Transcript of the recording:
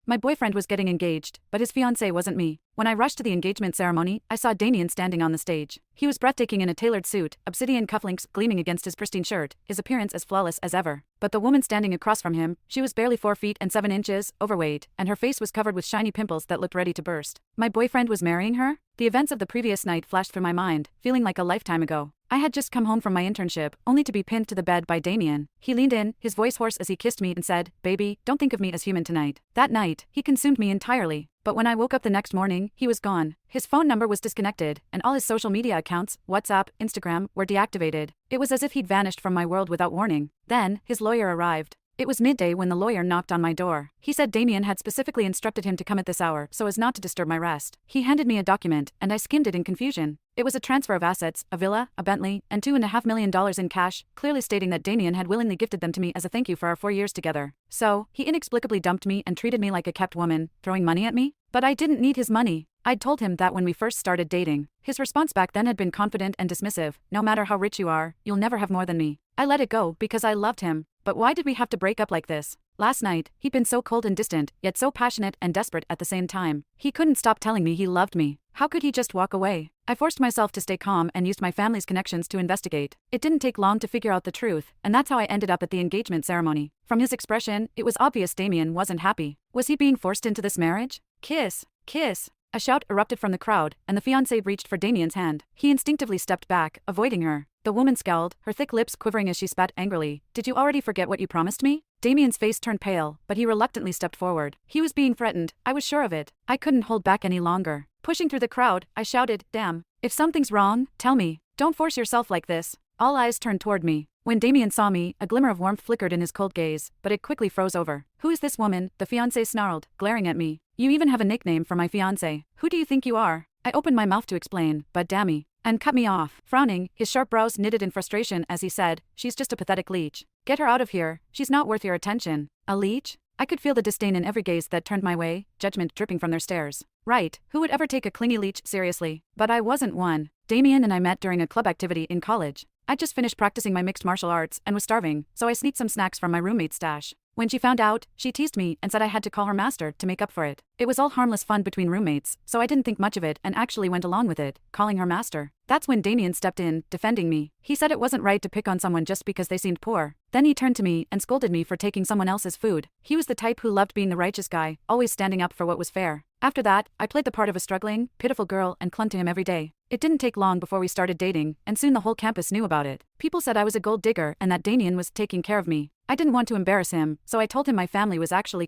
My boyfriend was getting engaged, but his fiancée wasn't me. When I rushed to the engagement ceremony, I saw Damien standing on the stage. He was breathtaking in a tailored suit, obsidian cufflinks gleaming against his pristine shirt, his appearance as flawless as ever. But the woman standing across from him, she was barely 4 feet and 7 inches, overweight, and her face was covered with shiny pimples that looked ready to burst. My boyfriend was marrying her? The events of the previous night flashed through my mind, feeling like a lifetime ago. I had just come home from my internship, only to be pinned to the bed by Damien. He leaned in, his voice hoarse as he kissed me and said, "Baby, don't think of me as human tonight." That night, he consumed me entirely. But when I woke up the next morning, he was gone. His phone number was disconnected, and all his social media accounts, WhatsApp, Instagram, were deactivated. It was as if he'd vanished from my world without warning. Then, his lawyer arrived. It was midday when the lawyer knocked on my door. He said Damien had specifically instructed him to come at this hour so as not to disturb my rest. He handed me a document, and I skimmed it in confusion. It was a transfer of assets, a villa, a Bentley, and $2.5 million in cash, clearly stating that Damien had willingly gifted them to me as a thank you for our 4 years together. So, he inexplicably dumped me and treated me like a kept woman, throwing money at me? But I didn't need his money. I'd told him that when we first started dating. His response back then had been confident and dismissive. "No matter how rich you are, you'll never have more than me." I let it go because I loved him. But why did we have to break up like this? Last night, he'd been so cold and distant, yet so passionate and desperate at the same time. He couldn't stop telling me he loved me. How could he just walk away? I forced myself to stay calm and used my family's connections to investigate. It didn't take long to figure out the truth, and that's how I ended up at the engagement ceremony. From his expression, it was obvious Damien wasn't happy. Was he being forced into this marriage? Kiss. Kiss. A shout erupted from the crowd, and the fiancé reached for Damien's hand. He instinctively stepped back, avoiding her. The woman scowled, her thick lips quivering as she spat angrily. "Did you already forget what you promised me?" Damien's face turned pale, but he reluctantly stepped forward. He was being threatened. I was sure of it. I couldn't hold back any longer. Pushing through the crowd, I shouted, "Damn. If something's wrong, tell me. Don't force yourself like this." All eyes turned toward me. When Damien saw me, a glimmer of warmth flickered in his cold gaze, but it quickly froze over. "Who is this woman?" the fiancé snarled, glaring at me. "You even have a nickname for my fiancé. Who do you think you are?" I opened my mouth to explain, but Dammy, and cut me off. Frowning, his sharp brows knitted in frustration as he said, "She's just a pathetic leech. Get her out of here. She's not worth your attention." A leech? I could feel the disdain in every gaze that turned my way, judgment dripping from their stares. Right, who would ever take a clingy leech seriously? But I wasn't one. Damien and I met during a club activity in college. I'd just finished practicing my mixed martial arts and was starving, so I sneaked some snacks from my roommate's stash. When she found out, she teased me and said I had to call her master to make up for it. It was all harmless fun between roommates, so I didn't think much of it and actually went along with it, calling her master. That's when Damien stepped in, defending me. He said it wasn't right to pick on someone just because they seemed poor. Then he turned to me and scolded me for taking someone else's food. He was the type who loved being the righteous guy, always standing up for what was fair. After that, I played the part of a struggling, pitiful girl and clung to him every day. It didn't take long before we started dating, and soon the whole campus knew about it. People said I was a gold digger and that Damien was taking care of me. I didn't want to embarrass him, so I told him my family was actually